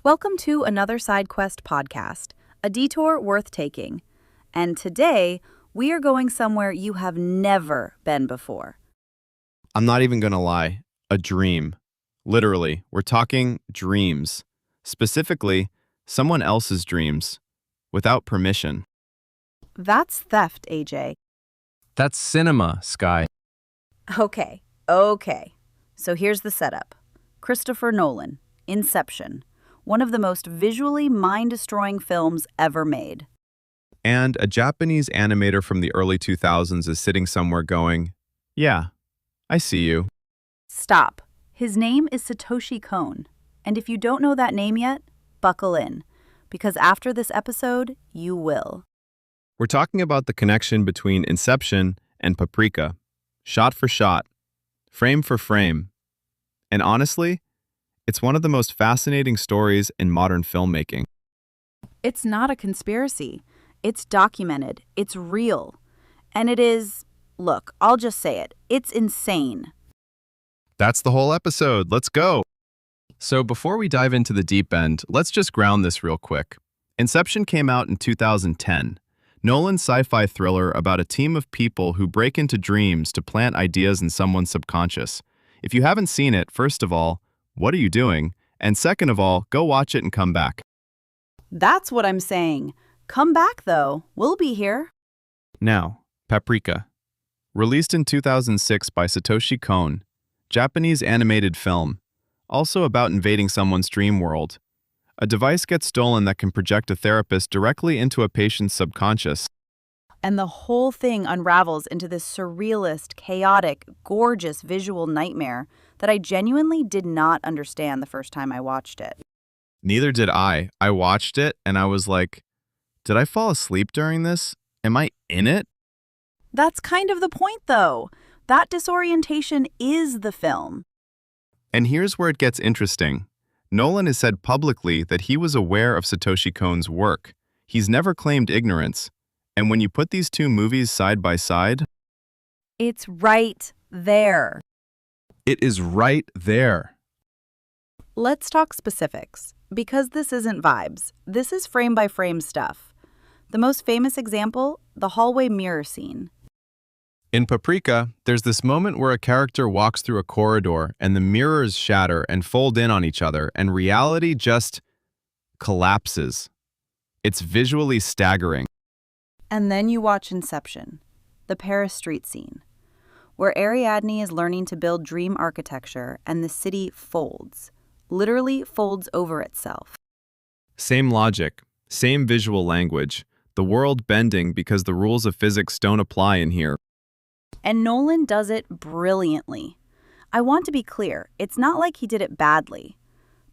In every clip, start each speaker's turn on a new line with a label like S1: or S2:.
S1: Welcome to another SideQuest podcast, a detour worth taking. And today, we are going somewhere you have never been before.
S2: I'm not even gonna lie, a dream. Literally, we're talking dreams. Specifically, someone else's dreams, without permission.
S1: That's theft, AJ.
S3: That's cinema, Sky.
S1: Okay. So here's the setup. Christopher Nolan, Inception, one of the most visually mind-destroying films ever made.
S2: And a Japanese animator from the early 2000s is sitting somewhere going, yeah, I see you.
S1: Stop. His name is Satoshi Kon. And if you don't know that name yet, buckle in, because after this episode, you will.
S2: We're talking about the connection between Inception and Paprika, shot for shot, frame for frame. And honestly, it's one of the most fascinating stories in modern filmmaking.
S1: It's not a conspiracy. It's documented. It's real. And it is, look, I'll just say it, it's insane.
S2: That's the whole episode. Let's go.
S3: So before we dive into the deep end, let's just ground this real quick.
S2: Inception came out in 2010. Nolan's sci-fi thriller about a team of people who break into dreams to plant ideas in someone's subconscious. If you haven't seen it, first of all, what are you doing? And second of all, go watch it and come back.
S1: That's what I'm saying. Come back, though. We'll be here.
S2: Now, Paprika. Released in 2006 by Satoshi Kon, Japanese animated film, also about invading someone's dream world. A device gets stolen that can project a therapist directly into a patient's subconscious.
S1: And the whole thing unravels into this surrealist, chaotic, gorgeous visual nightmare that I genuinely did not understand the first time I watched it.
S2: Neither did I. I watched it and I was like, did I fall asleep during this? Am I in it?
S1: That's kind of the point, though. That disorientation is the film.
S2: And here's where it gets interesting. Nolan has said publicly that he was aware of Satoshi Kon's work. He's never claimed ignorance. And when you put these two movies side by side,
S1: It's right there.
S2: it is right there.
S1: Let's talk specifics, because this isn't vibes. This is frame-by-frame stuff. The most famous example, the hallway mirror scene.
S2: In Paprika, there's this moment where a character walks through a corridor and the mirrors shatter and fold in on each other and reality just collapses. It's visually staggering.
S1: And then you watch Inception, the Paris street scene, where Ariadne is learning to build dream architecture and the city folds, literally folds over itself.
S2: Same logic, same visual language, the world bending because the rules of physics don't apply in here.
S1: And Nolan does it brilliantly. I want to be clear, it's not like he did it badly,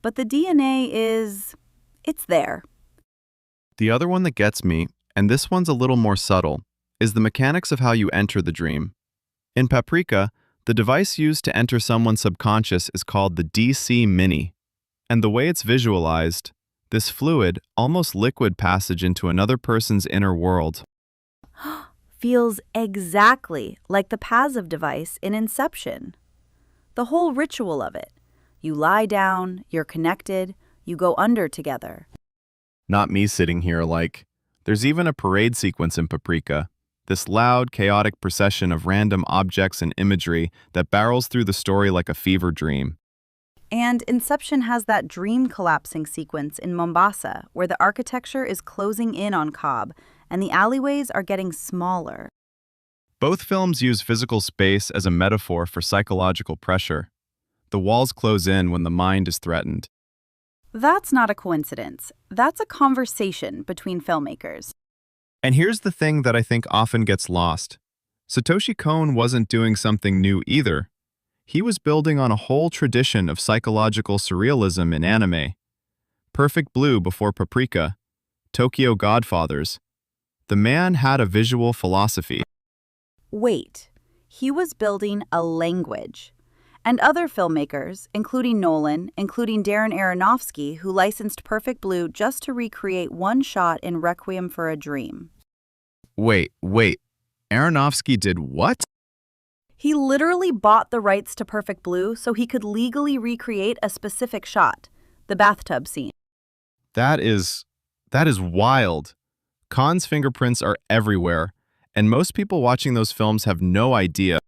S1: but the DNA it's there.
S2: The other one that gets me, and this one's a little more subtle, is the mechanics of how you enter the dream. In Paprika, the device used to enter someone's subconscious is called the DC Mini. And the way it's visualized, this fluid, almost liquid passage into another person's inner world.
S1: Feels exactly like the passive device in Inception. The whole ritual of it. You lie down, you're connected, you go under together.
S2: Not me sitting here like, there's even a parade sequence in Paprika, this loud, chaotic procession of random objects and imagery that barrels through the story like a fever dream.
S1: And Inception has that dream collapsing sequence in Mombasa, where the architecture is closing in on Cobb, and the alleyways are getting smaller.
S2: Both films use physical space as a metaphor for psychological pressure. The walls close in when the mind is threatened.
S1: That's not a coincidence. That's a conversation between filmmakers.
S2: And here's the thing that I think often gets lost. Satoshi Kon wasn't doing something new either. He was building on a whole tradition of psychological surrealism in anime. Perfect Blue before Paprika, Tokyo Godfathers. The man had a visual philosophy.
S1: Wait, he was building a language. And other filmmakers, including Nolan, including Darren Aronofsky, who licensed Perfect Blue just to recreate one shot in Requiem for a Dream.
S2: Wait. Aronofsky did what?
S1: He literally bought the rights to Perfect Blue so he could legally recreate a specific shot, the bathtub scene.
S2: That is wild. Kon's fingerprints are everywhere, and most people watching those films have no idea.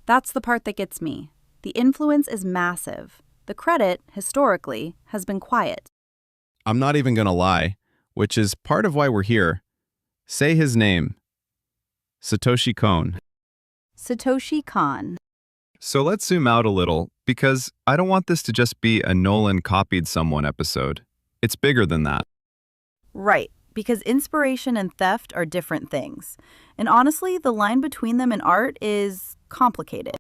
S1: That's the part that gets me. The influence is massive. The credit, historically, has been quiet.
S2: I'm not even gonna lie, which is part of why we're here. Say his name. Satoshi Kon.
S1: Satoshi Kon.
S2: So let's zoom out a little, because I don't want this to just be a Nolan copied someone episode. It's bigger than that.
S1: Right, because inspiration and theft are different things. And honestly, the line between them in art is complicated.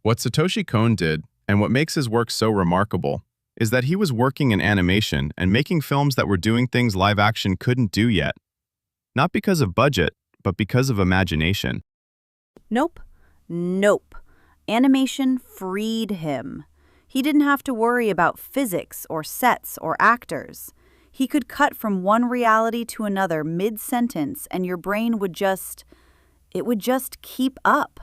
S2: What Satoshi Kon did, and what makes his work so remarkable, is that he was working in animation and making films that were doing things live action couldn't do yet. Not because of budget, but because of imagination.
S1: Nope. Animation freed him. He didn't have to worry about physics or sets or actors. He could cut from one reality to another mid-sentence and your brain would just keep up.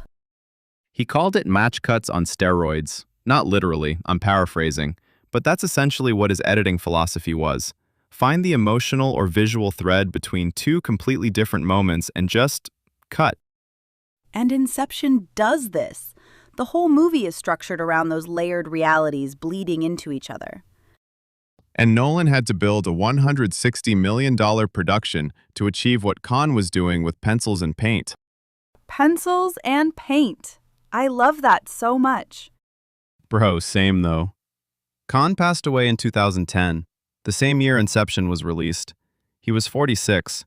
S2: He called it match cuts on steroids. Not literally, I'm paraphrasing, but that's essentially what his editing philosophy was. Find the emotional or visual thread between two completely different moments and just cut.
S1: And Inception does this. The whole movie is structured around those layered realities bleeding into each other.
S2: And Nolan had to build a $160 million production to achieve what Kon was doing with pencils and paint.
S1: Pencils and paint. I love that so much.
S2: Bro, same though. Kon passed away in 2010, the same year Inception was released. He was 46,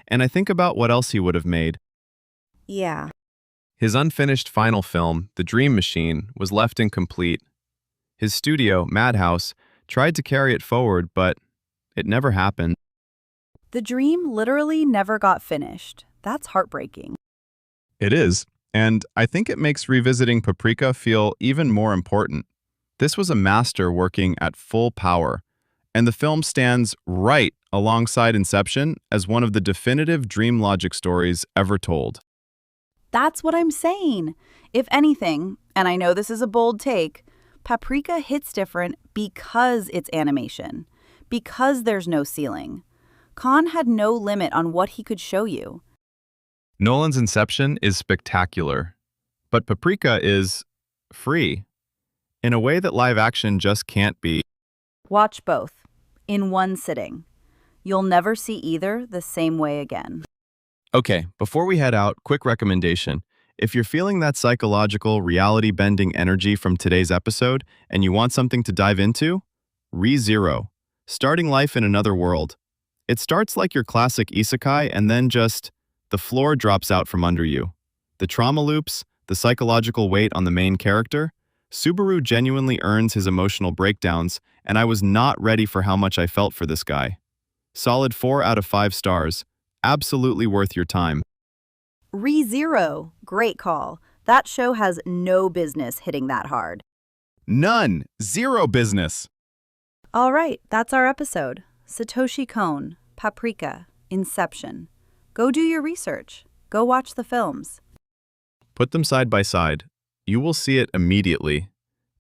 S2: and I think about what else he would have made.
S1: Yeah.
S2: His unfinished final film, The Dream Machine, was left incomplete. His studio, Madhouse, tried to carry it forward, but it never happened.
S1: The dream literally never got finished. That's heartbreaking.
S2: It is, and I think it makes revisiting Paprika feel even more important. This was a master working at full power, and the film stands right alongside Inception as one of the definitive dream logic stories ever told.
S1: That's what I'm saying. If anything, and I know this is a bold take, Paprika hits different because it's animation, because there's no ceiling. Kon had no limit on what he could show you.
S2: Nolan's Inception is spectacular, but Paprika is free, in a way that live action just can't be.
S1: Watch both, in one sitting. You'll never see either the same way again.
S2: Okay, before we head out, quick recommendation. If you're feeling that psychological, reality-bending energy from today's episode and you want something to dive into, ReZero, Starting Life in Another World. It starts like your classic isekai and then just, the floor drops out from under you. The trauma loops, the psychological weight on the main character, Subaru genuinely earns his emotional breakdowns, and I was not ready for how much I felt for this guy. Solid 4 out of 5 stars. Absolutely worth your time.
S1: ReZero, great call. That show has no business hitting that hard.
S2: None. Zero business.
S1: All right, that's our episode. Satoshi Kon, Paprika, Inception. Go do your research. Go watch the films.
S2: Put them side by side. You will see it immediately.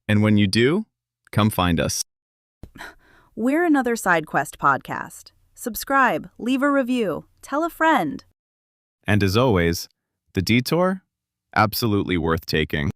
S2: And when you do, come find us.
S1: We're another Side Quest podcast. Subscribe, leave a review, tell a friend.
S2: And as always, the detour, absolutely worth taking.